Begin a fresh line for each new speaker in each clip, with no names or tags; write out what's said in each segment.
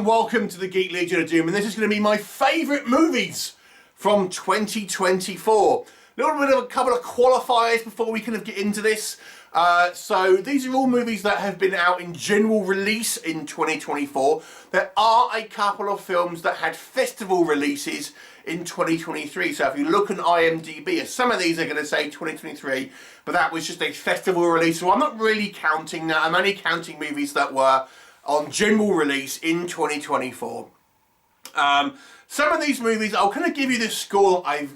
and welcome to the Geek Legion of Doom, and this is going to be my favourite movies from 2024. A little bit of a couple of qualifiers before we kind of get into this. So these are all movies that have been out in general release in 2024. There are a couple of films that had festival releases in 2023. So if you look on IMDb, some of these are going to say 2023, but that was just a festival release. So I'm not really counting that. I'm only counting movies that were on general release in 2024. Some of these movies, I'll kind of give you the score I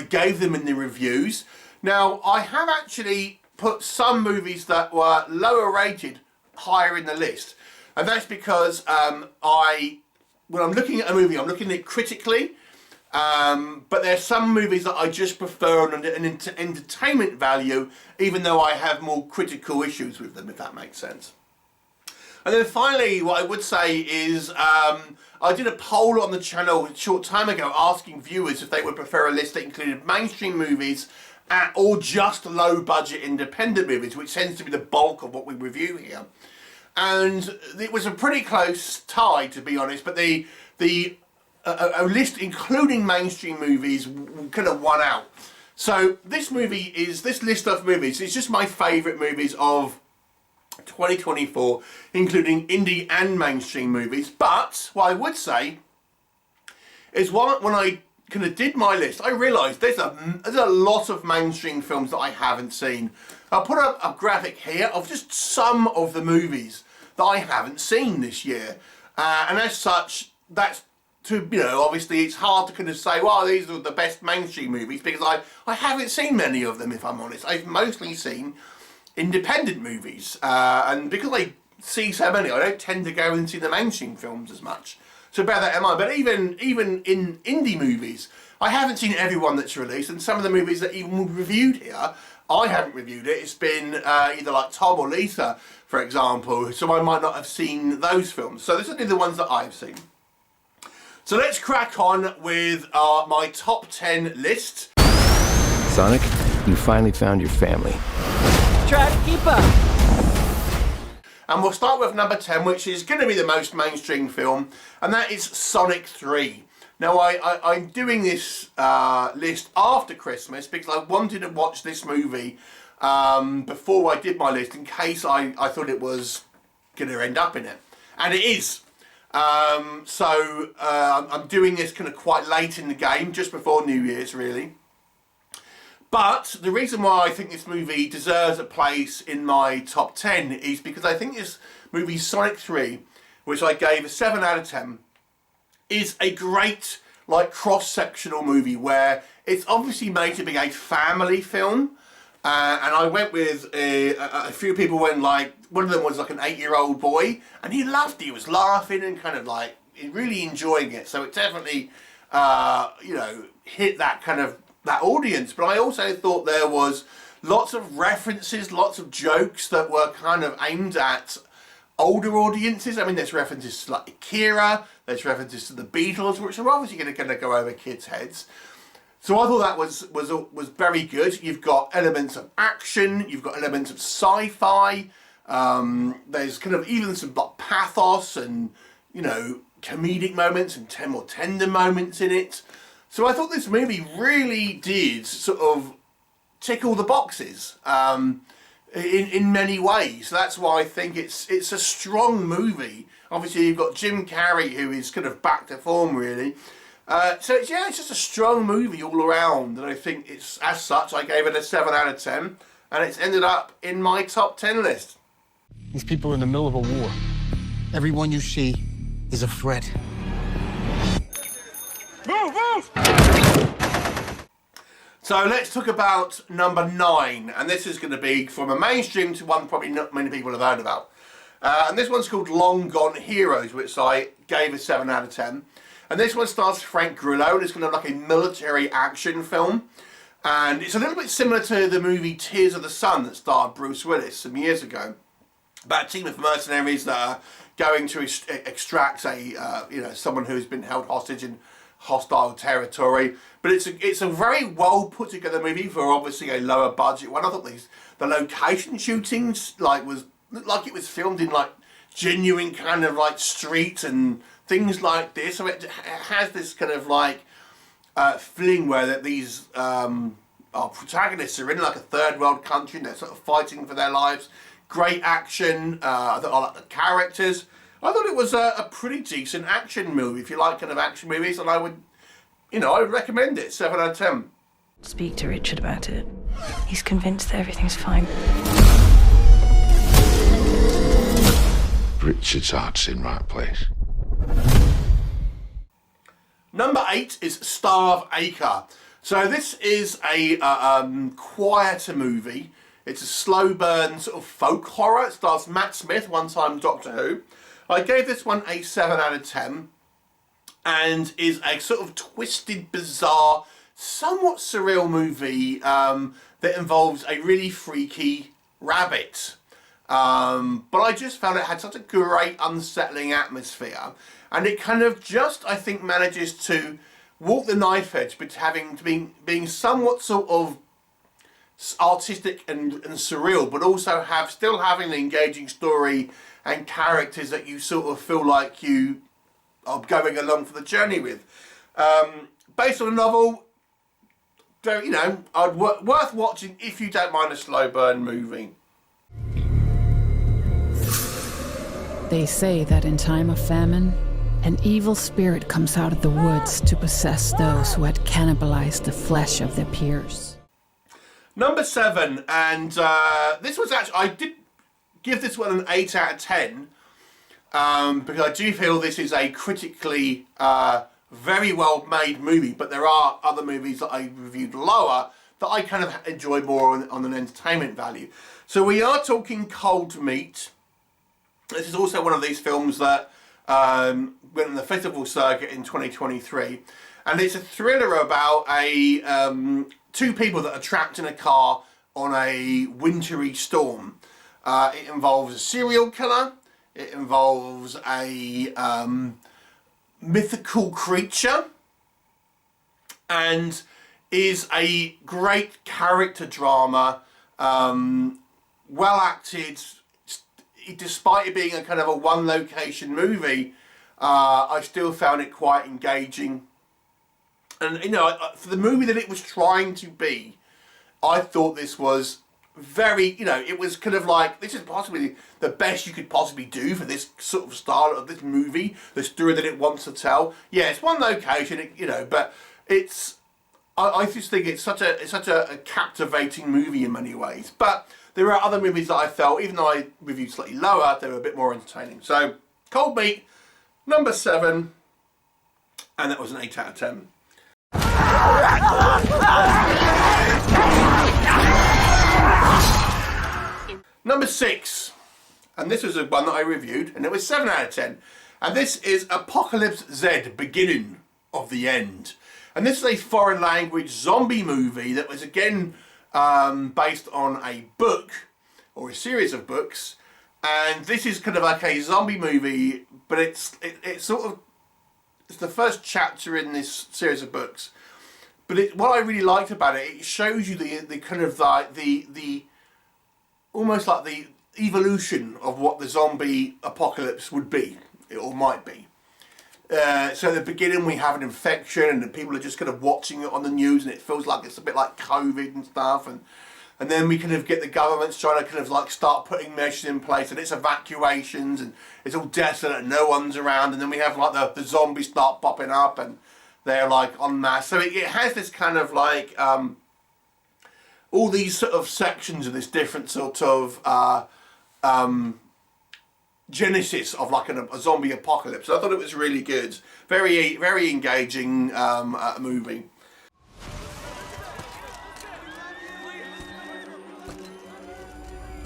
gave them in the reviews. Now, I have actually put some movies that were lower rated higher in the list. And that's because when I'm looking at a movie, I'm looking at it critically. But there's some movies that I just prefer on an entertainment value, even though I have more critical issues with them, if that makes sense. And then finally, what I would say is, I did a poll on the channel a short time ago asking viewers if they would prefer a list that included mainstream movies or just low-budget independent movies, which tends to be the bulk of what we review here. And it was a pretty close tie, to be honest, but a list including mainstream movies kind of won out. So this list of movies is just my favourite movies of 2024, including indie and mainstream movies. But what I would say is when I kind of did my list, I realised there's a lot of mainstream films that I haven't seen. I'll put up a graphic here of just some of the movies that I haven't seen this year, and as such, that's obviously it's hard to kind of say, well, these are the best mainstream movies, because I haven't seen many of them, if I'm honest. I've mostly seen independent movies, and because I see so many, I don't tend to go and see the mainstream films as much. So bear that in mind. But even in indie movies, I haven't seen everyone that's released, and some of the movies that even we've reviewed here, I haven't reviewed it. It's been either like Tom or Lisa, for example, so I might not have seen those films. So this are the ones that I've seen. So let's crack on with my top 10 list.
Sonic, you finally found your family.
Try to keep up.
And we'll start with number 10, which is going to be the most mainstream film, and that is Sonic 3. Now, I'm doing this list after Christmas because I wanted to watch this movie before I did my list, in case I thought it was going to end up in it. And it is. So I'm doing this kind of quite late in the game, just before New Year's, really. But the reason why I think this movie deserves a place in my top 10 is because I think this movie, Sonic 3, which I gave a 7 out of 10, is a great, cross-sectional movie where it's obviously made to be a family film. And I went with a few people when, one of them was an 8-year-old boy, and he loved it. He was laughing and kind of really enjoying it. So it definitely, hit that audience. But I also thought there was lots of references, lots of jokes that were kind of aimed at older audiences. I mean, there's references to Akira, there's references to the Beatles, which are obviously going to go over kids' heads. So I thought that was very good. You've got elements of action, you've got elements of sci-fi, there's kind of even some pathos and, comedic moments and more tender moments in it. So I thought this movie really did sort of tick all the boxes in many ways. So that's why I think it's a strong movie. Obviously you've got Jim Carrey, who is kind of back to form, really. So it's just a strong movie all around, and I think it's, as such, I gave it a 7 out of 10, and it's ended up in my top 10 list.
These people are in the middle of a war. Everyone you see is a threat.
Move, move! So let's talk about number 9, and this is going to be from a mainstream to one probably not many people have heard about. And this one's called Long Gone Heroes, which I gave a 7 out of 10. And this one stars Frank Grillo, and it's kind of like a military action film. And it's a little bit similar to the movie Tears of the Sun that starred Bruce Willis some years ago. About a team of mercenaries that are going to extract someone who's been held hostage in hostile territory. But it's a very well put together movie for obviously a lower budget one. I thought the location shootings looked like it was filmed in genuine kind of like street and things like this. So it has this kind of like feeling where that these our protagonists are in like a third world country and they're sort of fighting for their lives. Great action. I like the characters. I thought it was a pretty decent action movie. If you like kind of action movies, and I would recommend it. 7 out of 10.
Speak to Richard about it. He's convinced that everything's fine.
Richard's heart's in right place.
Number 8 is Star of Acre. So this is a quieter movie. It's a slow burn sort of folk horror. It stars Matt Smith, one-time Doctor Who. I gave this one a 7 out of 10 and is a sort of twisted, bizarre, somewhat surreal movie that involves a really freaky rabbit. But I just found it had such a great unsettling atmosphere, and it kind of just, I think, manages to walk the knife edge between being somewhat sort of artistic and surreal, but also still having an engaging story and characters that you sort of feel like you are going along for the journey with. Based on a novel, worth watching if you don't mind a slow burn movie.
They say that in time of famine, an evil spirit comes out of the woods to possess those who had cannibalized the flesh of their peers.
Number 7, and this was actually, I did give this one an 8 out of 10, because I do feel this is a critically very well made movie, but there are other movies that I reviewed lower that I kind of enjoy more on an entertainment value. So we are talking Cold Meat. This is also one of these films that went on the festival circuit in 2023, and it's a thriller about two people that are trapped in a car on a wintry storm. It involves a serial killer, it involves a mythical creature, and is a great character drama, well acted. Despite it being a kind of a one location movie, I still found it quite engaging. And for the movie that it was trying to be, I thought this was very, it was kind of like, this is possibly the best you could possibly do for this sort of style of this movie, the story that it wants to tell. Yeah, it's one location, but it's, I just think it's such a captivating movie in many ways. But there are other movies that I felt, even though I reviewed slightly lower, they were a bit more entertaining. So, Cold Meat, number 7, and that was an 8 out of 10. Number 6, and this was the one that I reviewed, and it was 7 out of 10. And this is Apocalypse Z, Beginning of the End. And this is a foreign language zombie movie that was again based on a book, or a series of books. And this is kind of like a zombie movie, but it's the first chapter in this series of books. But what I really liked about it, it shows you the kind of like the almost like the evolution of what the zombie apocalypse would be, or might be. So at the beginning we have an infection and the people are just kind of watching it on the news, and it feels like it's a bit like COVID and stuff, and then we kind of get the governments trying to kind of like start putting measures in place, and it's evacuations and it's all desolate and no one's around, and then we have like the zombies start popping up and they're like en masse. So it has this kind of like all these sort of sections of this different sort of genesis of like a zombie apocalypse. I thought it was really good, very very engaging movie.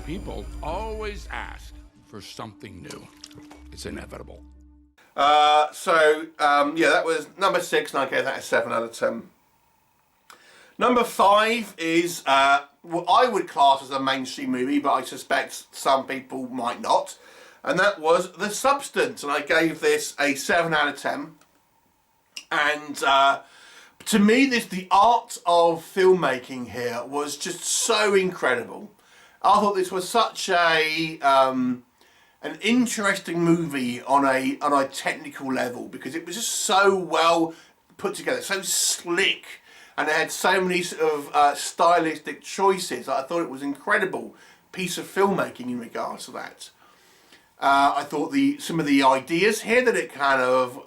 People always ask for something new. It's inevitable.
Yeah, that was number 6, and I gave that a 7 out of 10. Number 5 is what I would class as a mainstream movie, but I suspect some people might not. And that was The Substance, and I gave this a 7 out of 10. And to me, the art of filmmaking here was just so incredible. I thought this was such a an interesting movie on a technical level, because it was just so well put together, so slick, and it had so many sort of stylistic choices. I thought it was an incredible piece of filmmaking in regards to that. I thought some of the ideas here that it kind of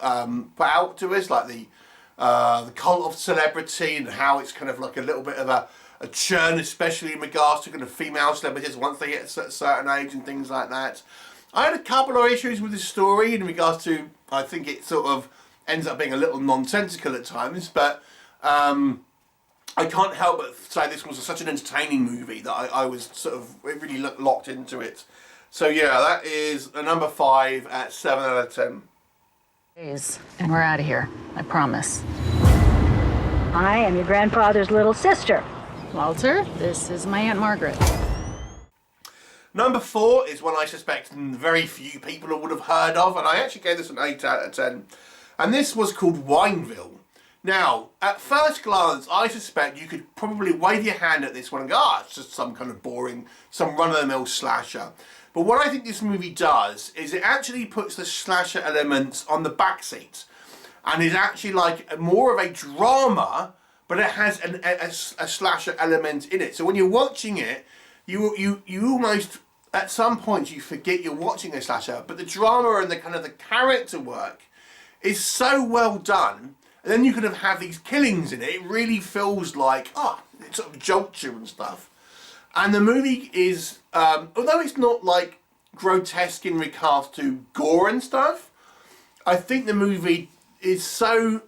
put out to us, like the cult of celebrity, and how it's kind of like a little bit of a churn, especially in regards to kind of female celebrities once they hit a certain age and things like that. I had a couple of issues with the story in regards to, I think it sort of ends up being a little nonsensical at times, but I can't help but say this was such an entertaining movie that I was sort of really locked into it. So yeah, that is a number 5 at 7 out of 10.
And we're out of here, I promise.
I am your grandfather's little sister.
Walter, this is my Aunt Margaret.
Number 4 is one I suspect very few people would have heard of, and I actually gave this an 8 out of 10. And this was called Wineville. Now, at first glance, I suspect you could probably wave your hand at this one and go, it's just some kind of boring, some run-of-the-mill slasher. But what I think this movie does is it actually puts the slasher elements on the back seat, and is actually like more of a drama, but it has a slasher element in it. So when you're watching it, you almost, at some point, you forget you're watching a slasher, but the drama and the kind of the character work is so well done. And then you kind of have these killings in it. It really feels like, it's sort of jolts you and stuff. And the movie is, although it's not like grotesque in regards to gore and stuff, I think the movie is so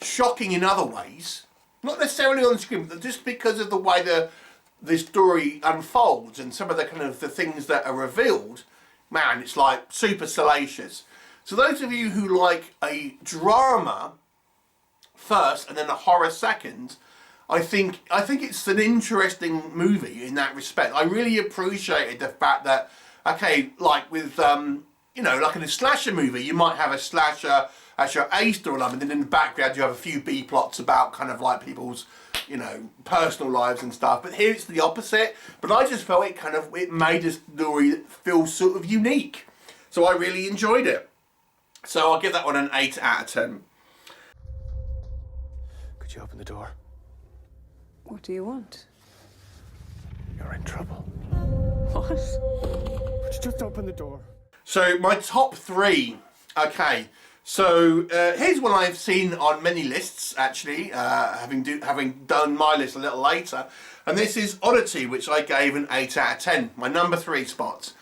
shocking in other ways. Not necessarily on the screen, but just because of the way the story unfolds and some of the kind of the things that are revealed. Man, it's like super salacious. So those of you who like a drama first and then a horror second, I think it's an interesting movie in that respect. I really appreciated the fact that, okay, like with, like in a slasher movie, you might have a slasher as your A storyline, and then in the background you have a few B plots about kind of like people's, personal lives and stuff. But here it's the opposite. But I just felt it made a story feel sort of unique. So I really enjoyed it. So I'll give that one an 8 out of 10.
Could you open the door?
What do you want?
You're in trouble.
What?
Would you just open the door?
So my top 3. Okay. So here's one I've seen on many lists, actually, having done my list a little later. And this is Odity, which I gave an 8 out of 10. My number 3 spot.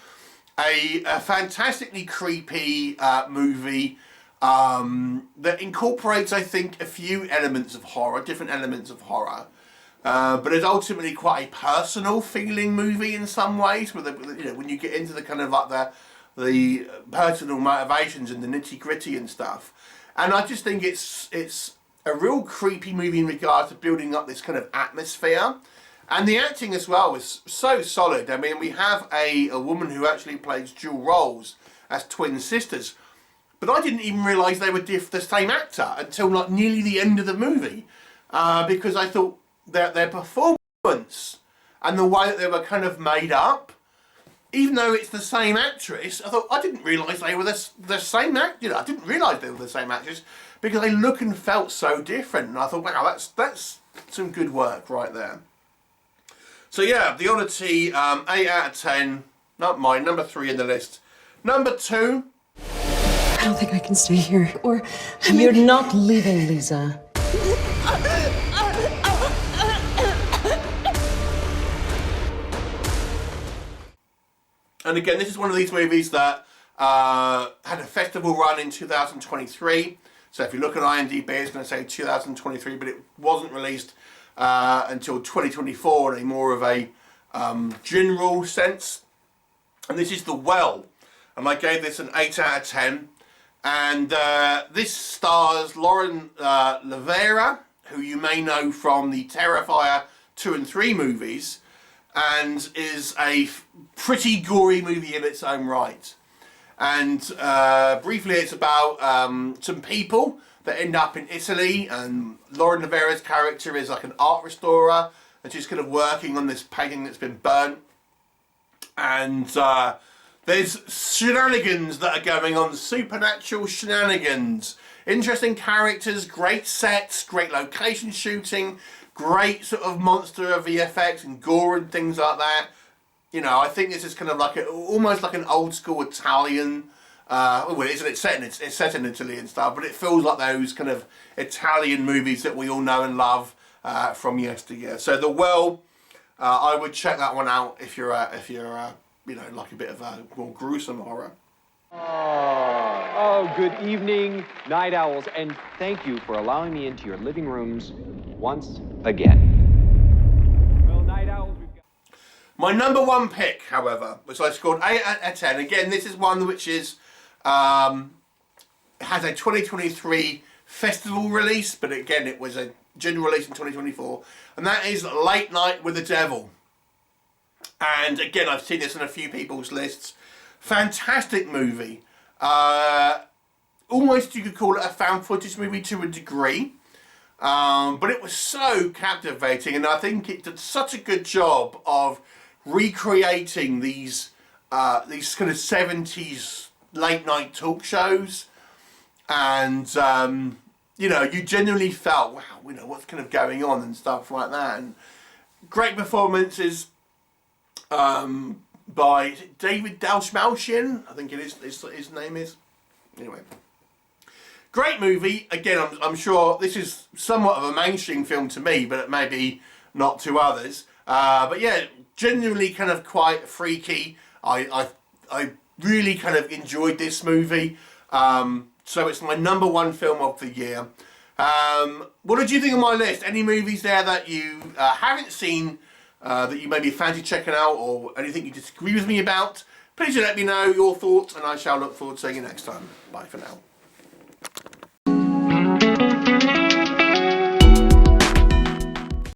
A fantastically creepy movie that incorporates, I think, a few elements of horror, different elements of horror. But it's ultimately quite a personal feeling movie in some ways, with when you get into the kind of like the personal motivations and the nitty gritty and stuff. And I just think it's a real creepy movie in regards to building up this kind of atmosphere. And the acting as well is so solid. I mean, we have a woman who actually plays dual roles as twin sisters. But I didn't even realise they were the same actor until like nearly the end of the movie. Because I thought their performance and the way that they were kind of made up, even though it's the same actress, I thought, I didn't realise they were the same actor. I didn't realise they were the same actress because they look and felt so different. And I thought, wow, that's some good work right there. So yeah, the Odity, 8 out of 10. Not mine, number 3 in the list. Number 2.
I don't think I can stay here. You're not leaving, Lisa.
And again, this is one of these movies that had a festival run in 2023. So if you look at IMDb, it's going to say 2023, but it wasn't released until 2024 in a more of a general sense. And this is The Well. And I gave this an 8 out of 10. And this stars Lauren Lavera, who you may know from the Terrifier 2 and 3 movies, and is a pretty gory movie in its own right. And briefly, it's about some people that end up in Italy, and Lauren Lavera's character is like an art restorer, and she's kind of working on this painting that's been burnt. And There's shenanigans that are going on, supernatural shenanigans. Interesting characters, great sets, great location shooting, great sort of monster VFX and gore and things like that. You know, I think this is kind of like almost like an old school Italian. Well, isn't it set in? It's set in Italy and stuff, but it feels like those kind of Italian movies that we all know and love from yesteryear. So The Well, I would check that one out if you're you know, like a bit of a more gruesome horror.
Oh, good evening, night owls, and thank you for allowing me into your living rooms once again. Well, night owls, we've got...
My number one pick, however, which I scored 8 out of 10. Again, this is one which is has a 2023 festival release, but again, it was a general release in 2024, and that is Late Night with the Devil. And again, I've seen this on a few people's lists. Fantastic movie. Almost you could call it a found footage movie to a degree. But it was so captivating, and I think it did such a good job of recreating these kind of 70s late night talk shows. And, you know, you genuinely felt, wow, you know, what's kind of going on and stuff like that. And great performances by David Dalsmalchian, I think it is, his name is. Anyway, great movie. Again, I'm sure this is somewhat of a mainstream film to me, but maybe not to others. But yeah, genuinely kind of quite freaky. I really kind of enjoyed this movie. So it's my number one film of the year. What did you think of my list? Any movies there that you haven't seen that you maybe fancy checking out, or anything you disagree with me about? Please do let me know your thoughts, and I shall look forward to seeing you next time. Bye for now.